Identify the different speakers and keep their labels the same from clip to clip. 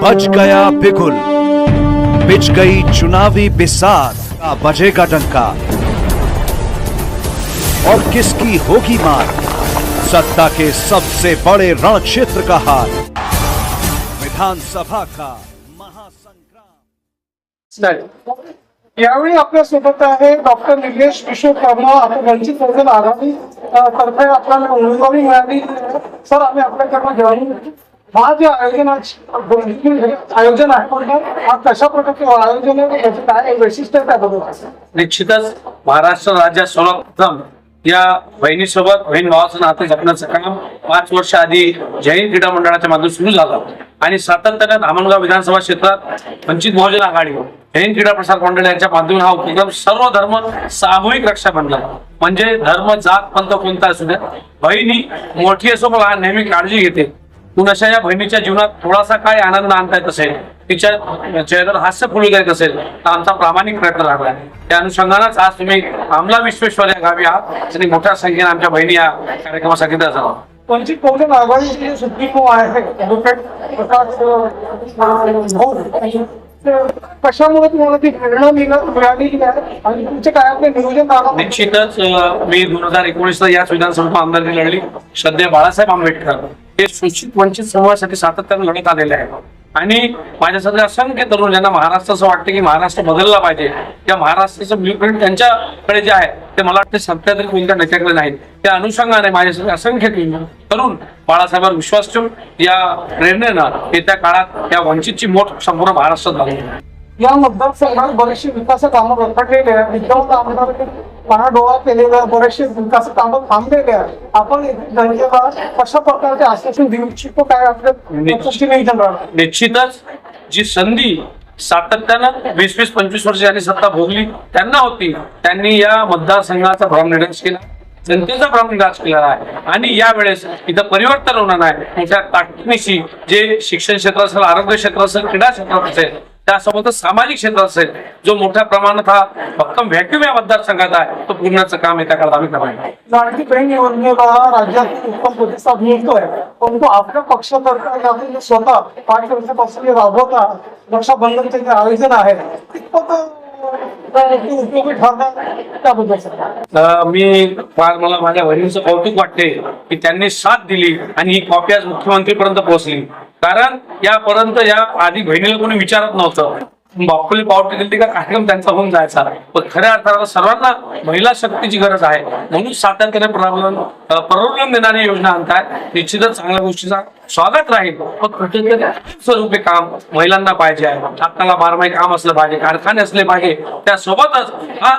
Speaker 1: बज गया बिगुल, बिछ गई चुनावी बिसात का बजेगा डंका। और किसकी होगी मार, सत्ता के सबसे बड़े रण क्षेत्र का हार, विधानसभा का महासंग्राम।
Speaker 2: यावेळी आपल्या सोबत आहे डॉक्टर निलेश विश्वकर्मा. आता वंचित बहुजन आघाडी तर्फे आपल्याला उमेदवारी मिळाली. सर, आम्ही आपल्याकडनं घेऊन हा जे आयोजन आहे हा कशा प्रकारचे आयोजन आहे, त्याचे काय वैशिष्ट्य त्याबद्दल?
Speaker 3: निश्चितच महाराष्ट्र राज्यात सर्वप्रथम या बहिणीसोबत बहीण भावाचं नातं जपण्याचं काम 5 वर्ष आधी जैन क्रीडा मंडळाच्या माध्यमातून सुरू झालं आणि सातत्याने धामणगाव विधानसभा क्षेत्रात वंचित बहुजन आघाडी जैन क्रीडा प्रसार मंडळ यांच्या माध्यमातून हा उपक्रम सर्व धर्म सामूहिक रक्षाबंधन म्हणजे धर्म जात पंथ कोणता असू द्या, बहिणी मोठी असो मला नेहमी काळजी घेते. कुणाच्या या बहिणीच्या जीवनात थोडासा काय आनंद आणता येत असेल, तिच्या चेहऱ्यावर हास्य फुलू देत असेल तर आमचा प्रामाणिक प्रयत्न लागला. त्या अनुषंगानेच आज तुम्ही आमला विश्वेश्वर या गावी आहात आणि मोठ्या संख्येने आमच्या बहिणी या कार्यक्रमासाठी झाला.
Speaker 2: वंचित बहुजन आघाडीचे सुप्रीमो आहे कशामुळे तुम्हाला ती प्रेरणा मिळाली आणि तुमचे काय आपले नियोजन?
Speaker 3: निश्चितच मी 2019 याच विधानसभेतून आमदारकी लढली. श्रद्धेय बाळासाहेब आंबेडकर हे सूचित वंचित समाजासाठी सातत्याने लढत आलेले आहे आणि माझ्यासाठी असंख्य तरुण ज्यांना महाराष्ट्र असं वाटतं की महाराष्ट्र बदलला पाहिजे, त्या महाराष्ट्राचं ब्ल्यूप्रिंट त्यांच्याकडे जे आहे ते मला वाटतं सध्या तरी कोणत्या नेत्याकडे नाही. त्या अनुषंगाने माझ्यासाठी असंख्य तरुण बाळासाहेबांवर विश्वास ठेवून या प्रेरणेनं येत्या काळात या वंचितची मोठ संपूर्ण महाराष्ट्रात झाली.
Speaker 2: या मतदारसंघात बरेचसे विकास कामं रखडलेले आहेत. विद्यमान आमदारांनी पाणाडोळा केलेला बरेचसे विकास कामं थांबलेले आहेत. आपण जनतेला कशा प्रकारचे आश्वासन देऊ इच्छितो, काय आपल्या?
Speaker 3: निश्चितच जी संधी सातत्यानं 20-25 वर्ष यांनी सत्ता भोगली त्यांना होती, त्यांनी या मतदारसंघाचा भ्रमनिराश केला, जनतेचा भ्रमनिराश केलेला आहे आणि यावेळेस इथं परिवर्तन होणार नाही. मोठ्या ताकदीनिशी जे शिक्षण क्षेत्र असेल, आरोग्य क्षेत्र असेल, क्रीडा क्षेत्र असेल, त्यासोबतच सामाजिक क्षेत्र असेल, जो मोठ्या प्रमाणात हा भक्कम व्हॅक्युम या मतदारसंघात आहे तो पूर्णचं काम येत्या काळात आम्ही करणार.
Speaker 2: लाडकी बहीण निवडणुकीला राज्यात उत्तम प्रतिसाद मिळतोय, परंतु आपल्या पक्षातर्फे स्वतः 5 वर्षापासून राबवता रक्षाबंधनचे जे आयोजन आहे तितपत उपयोगी ठरणार त्याबद्दल?
Speaker 3: मला माझ्या वडिलांचं कौतुक वाटते की त्यांनी साथ दिली आणि ही कॉपी आज मुख्यमंत्रीपर्यंत पोहोचली. कारण यापर्यंत या आधी बहिणीला कोणी विचारत नव्हतं. बापूली पावटी दिली का कार्यक्रम त्यांचा होऊन जायचा, पण खऱ्या अर्थानं सर्वांना महिला शक्तीची गरज आहे म्हणून सातत्याने प्रलोभन देणारी योजना आणताय. निश्चितच चांगल्या गोष्टीचा स्वागत राहील, पण कुठेतरी स्वरूपी काम महिलांना पाहिजे आहे. हाताला बारमाही काम असलं पाहिजे, कारखाने असले पाहिजे. त्यासोबतच हा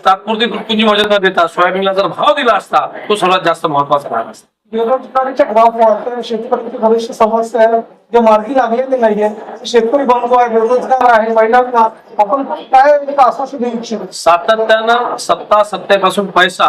Speaker 3: तात्पुरती तुटपुंजी मदत न देता सोयाबीनला जर भाव दिला असता तो सर्वात जास्त महत्वाचा राहिला असता.
Speaker 2: बेरोजगारीच्या ग्राफ वाढतोय, शेतकऱ्यांची भविष्य समस्या आहे, जे मार्गी लागलेले नाहीये, शेतकरी बंधू आहे, बेरोजगार आहे, महिलांना आपण काय आश्वासन देऊ इच्छितो?
Speaker 3: सातत्यानं सत्ता सत्तेपासून पैसा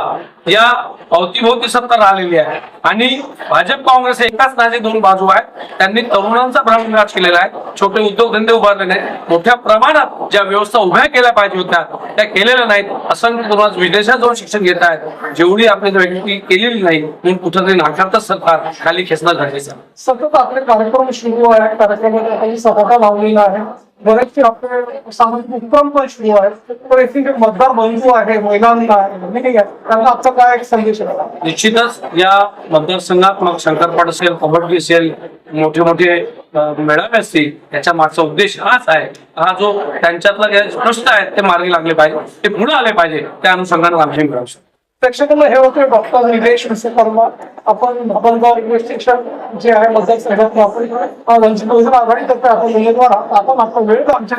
Speaker 3: या अवतीभोवती सत्ता राहिलेली आहे आणि भाजप काँग्रेस एकाच नाण्याची 2 बाजू आहेत. त्यांनी तरुणांचा भ्रमनिराश केलेला आहे, छोटे उद्योगधंदे उभारले नाहीत, मोठ्या प्रमाणात ज्या व्यवस्था उभ्या केल्या पाहिजे होत्या त्या केलेल्या नाहीत. असंख्य तरुण विदेशात जाऊन शिक्षण घेत आहेत, जेवढी आपली व्यक्ती केलेली नाही म्हणून कुठेतरी नाकारतच सरकार खाली खेचणं गरजेचं.
Speaker 2: सतत आपले कार्यक्रम सुरू आहे, कार्यक्रमात सभा लावलेला आहे, बरेचसे आपले सामाजिक उपक्रम पण सुरू आहेत, तर इथे मतदार बंधू आहे, महिलांना त्यांना आजचा काय एक संदेश आहे?
Speaker 3: निश्चितच या मतदारसंघात मग शंकरपाट असेल, कबड्डी असेल, मोठे मोठे मेळावे असतील, त्याच्या मागचा उद्देश हाच आहे. हा जो त्यांच्यातला प्रश्न आहेत ते मार्गी लागले पाहिजे, ते पुढे आले पाहिजे, त्या अनुषंगाने आम्ही करू शकतो.
Speaker 2: प्रेक्षकांना हे होते डॉक्टर निलेश विश्वकर्मा. आपण धामणगाव शिक्षण जे आहे मतदारसंघात आपण वंचित बहुजन आघाडीतर्फे आपण उमेदवार आहात. आपण आपला वेळ आमच्या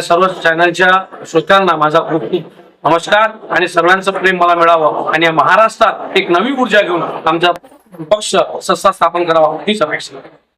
Speaker 3: सर्व चॅनलच्या श्रोत्यांना माझा खूप खूप नमस्कार आणि सर्वांचं प्रेम मला मिळावं आणि या महाराष्ट्रात एक नवी ऊर्जा घेऊन आमचा पक्ष सत्ता स्थापन करावा हीच अपेक्षा.